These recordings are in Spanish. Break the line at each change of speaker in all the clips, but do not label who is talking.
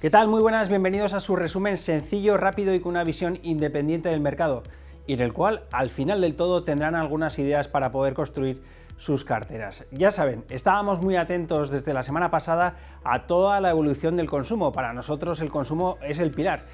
¿Qué tal? Muy buenas, bienvenidos a su resumen sencillo, rápido y con una visión independiente del mercado, y en el cual al final del todo tendrán algunas ideas para poder construir sus carteras. Ya saben, estábamos muy atentos desde la semana pasada a toda la evolución del consumo. Para nosotros el consumo es el pilar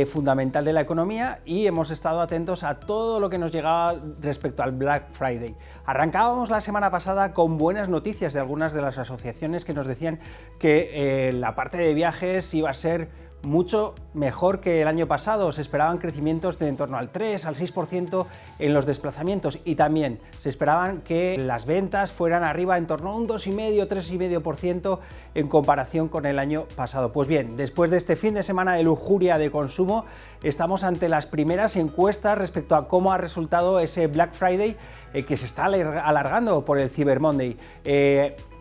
fundamental de la economía y hemos estado atentos a todo lo que nos llegaba respecto al Black Friday. Arrancábamos la semana pasada con buenas noticias de algunas de las asociaciones que nos decían que la parte de viajes iba a ser mucho mejor que el año pasado. Se esperaban crecimientos de en torno al 3 al 6% en los desplazamientos y también se esperaban que las ventas fueran arriba en torno a un 2,5-3,5% en comparación con el año pasado. Pues bien, después de este fin de semana de lujuria de consumo, estamos ante las primeras encuestas respecto a cómo ha resultado ese Black Friday que se está alargando por el Cyber Monday.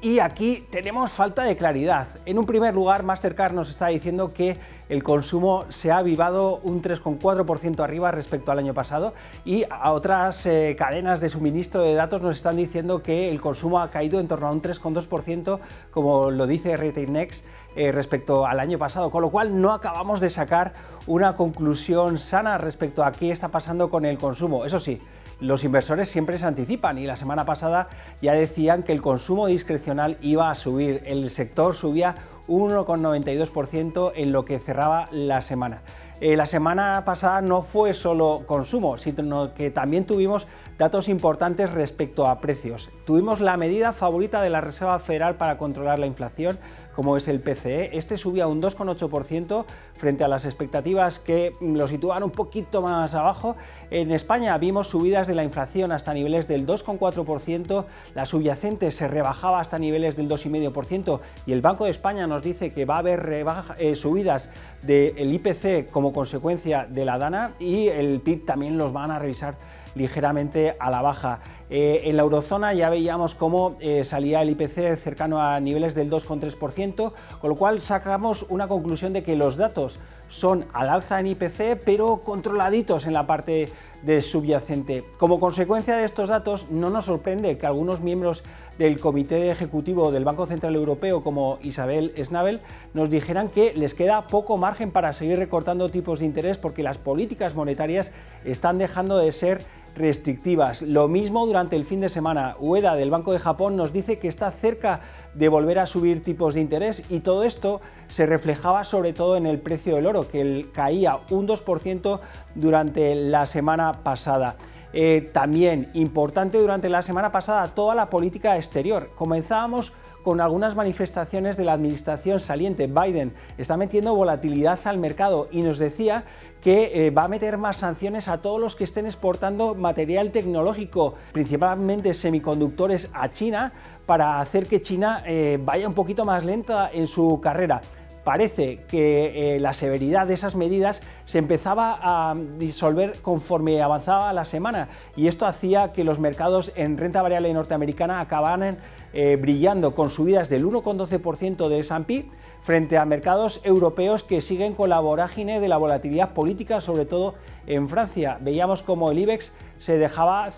Y aquí tenemos falta de claridad. En un primer lugar, Mastercard nos está diciendo que el consumo se ha avivado un 3,4% arriba respecto al año pasado, y a otras cadenas de suministro de datos nos están diciendo que el consumo ha caído en torno a un 3,2%, como lo dice Retail Next, respecto al año pasado, con lo cual no acabamos de sacar una conclusión sana respecto a qué está pasando con el consumo. Eso sí, los inversores siempre se anticipan y la semana pasada ya decían que el consumo discrecional iba a subir. El sector subía un 1,92% en lo que cerraba la semana. La semana pasada no fue solo consumo, sino que también tuvimos datos importantes respecto a precios. Tuvimos la medida favorita de la Reserva Federal para controlar la inflación, como es el PCE. Este subía un 2,8% frente a las expectativas que lo sitúan un poquito más abajo. En España vimos subidas de la inflación hasta niveles del 2,4%, la subyacente se rebajaba hasta niveles del 2,5% y el Banco de España nos dice que va a haber subidas del IPC como consecuencia de la DANA, y el PIB también los van a revisar ligeramente a la baja. En la eurozona ya veíamos cómo salía el IPC cercano a niveles del 2,3%, con lo cual sacamos una conclusión de que los datos son al alza en IPC, pero controladitos en la parte de subyacente. Como consecuencia de estos datos, no nos sorprende que algunos miembros del Comité Ejecutivo del Banco Central Europeo, como Isabel Schnabel, nos dijeran que les queda poco margen para seguir recortando tipos de interés porque las políticas monetarias están dejando de ser restrictivas. Lo mismo durante el fin de semana. Ueda del Banco de Japón nos dice que está cerca de volver a subir tipos de interés, y todo esto se reflejaba sobre todo en el precio del oro, que caía un 2% durante la semana pasada. También importante durante la semana pasada toda la política exterior. Comenzábamos con algunas manifestaciones de la administración saliente. Biden está metiendo volatilidad al mercado y nos decía que va a meter más sanciones a todos los que estén exportando material tecnológico, principalmente semiconductores, a China, para hacer que China vaya un poquito más lenta en su carrera. Parece que la severidad de esas medidas se empezaba a disolver conforme avanzaba la semana, y esto hacía que los mercados en renta variable norteamericana acabaran brillando con subidas del 1,12% de S&P frente a mercados europeos que siguen con la vorágine de la volatilidad política, sobre todo en Francia. Veíamos como el IBEX se dejaba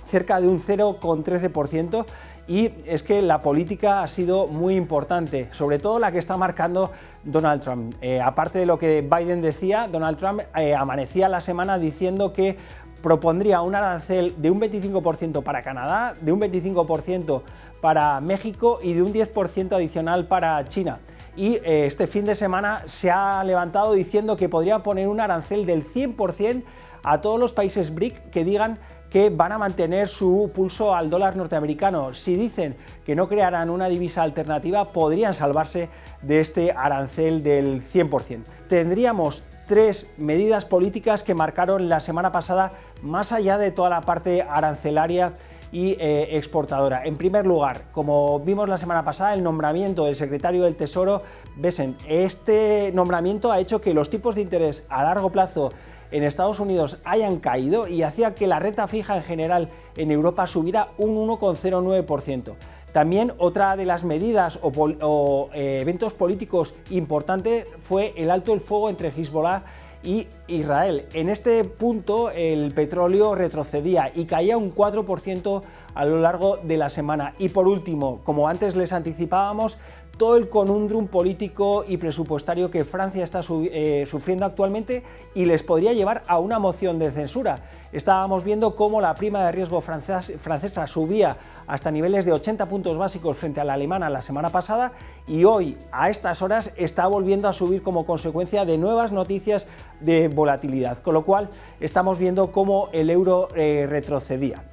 cerca de un 0,13%, y es que la política ha sido muy importante, sobre todo la que está marcando Donald Trump. Aparte de lo que Biden decía, Donald Trump amanecía la semana diciendo que propondría un arancel de un 25% para Canadá, de un 25% para México y de un 10% adicional para China. Y este fin de semana se ha levantado diciendo que podría poner un arancel del 100% a todos los países BRIC que digan que van a mantener su pulso al dólar norteamericano. Si dicen que no crearán una divisa alternativa, podrían salvarse de este arancel del 100%. Tendríamos tres medidas políticas que marcaron la semana pasada, más allá de toda la parte arancelaria y exportadora. En primer lugar, como vimos la semana pasada, el nombramiento del secretario del Tesoro, Bessent. Este nombramiento ha hecho que los tipos de interés a largo plazo en Estados Unidos hayan caído y hacía que la renta fija en general en Europa subiera un 1,09%. También otra de las medidas o eventos políticos importantes fue el alto el fuego entre Hezbollah y Israel. En este punto el petróleo retrocedía y caía un 4% a lo largo de la semana. Y por último, como antes les anticipábamos, todo el conundrum político y presupuestario que Francia está sufriendo actualmente y les podría llevar a una moción de censura. Estábamos viendo cómo la prima de riesgo francesa subía hasta niveles de 80 puntos básicos frente a la alemana la semana pasada y hoy, a estas horas, está volviendo a subir como consecuencia de nuevas noticias de volatilidad, con lo cual estamos viendo cómo el euro retrocedía.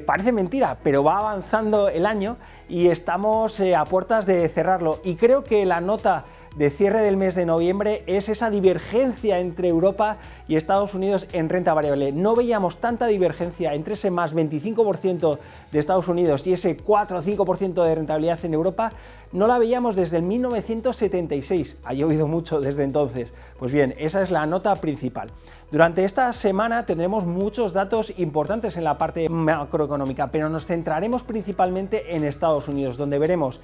Parece mentira, pero va avanzando el año y estamos a puertas de cerrarlo. Y creo que la nota de cierre del mes de noviembre es esa divergencia entre Europa y Estados Unidos en renta variable. No veíamos tanta divergencia entre ese más 25% de Estados Unidos y ese 4 o 5% de rentabilidad en Europa. No la veíamos desde el 1976, ha llovido mucho desde entonces. Pues bien, esa es la nota principal. Durante esta semana tendremos muchos datos importantes en la parte macroeconómica, pero nos centraremos principalmente en Estados Unidos, donde veremos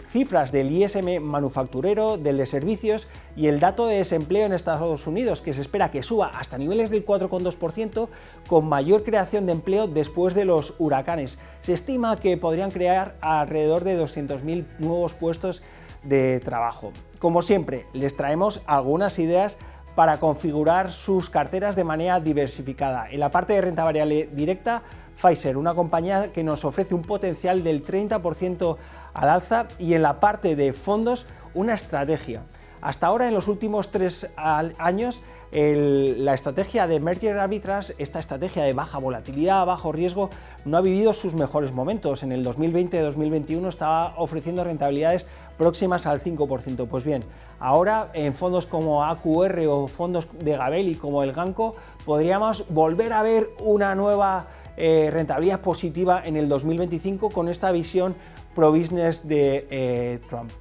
cifras del ISM manufacturero, del de servicios y el dato de desempleo en Estados Unidos, que se espera que suba hasta niveles del 4,2%, con mayor creación de empleo después de los huracanes. Se estima que podrían crear alrededor de 200.000 nuevos puestos de trabajo. Como siempre, les traemos algunas ideas para configurar sus carteras de manera diversificada. En la parte de renta variable directa, Pfizer, una compañía que nos ofrece un potencial del 30% al alza, y en la parte de fondos, una estrategia. Hasta ahora, en los últimos 3 años, la estrategia de Merger Arbitrage, esta estrategia de baja volatilidad, bajo riesgo, no ha vivido sus mejores momentos. En el 2020-2021 estaba ofreciendo rentabilidades próximas al 5%. Pues bien, ahora en fondos como AQR o fondos de Gabelli como el Ganco, podríamos volver a ver una nueva rentabilidad positiva en el 2025 con esta visión pro-business de Trump.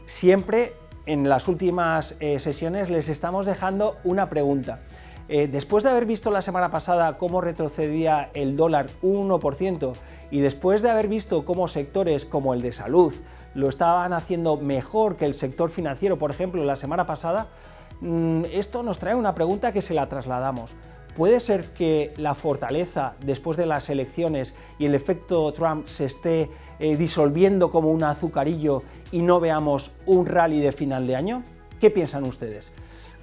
Siempre en las últimas sesiones les estamos dejando una pregunta. Después de haber visto la semana pasada cómo retrocedía el dólar un 1% y después de haber visto cómo sectores como el de salud lo estaban haciendo mejor que el sector financiero, por ejemplo, la semana pasada, esto nos trae una pregunta que se la trasladamos. ¿Puede ser que la fortaleza después de las elecciones y el efecto Trump se esté disolviendo como un azucarillo y no veamos un rally de final de año? ¿Qué piensan ustedes?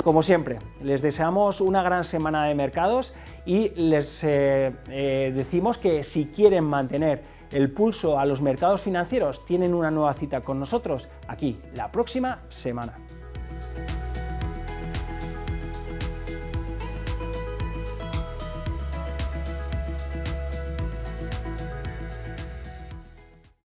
Como siempre, les deseamos una gran semana de mercados y les decimos que si quieren mantener el pulso a los mercados financieros, tienen una nueva cita con nosotros aquí la próxima semana.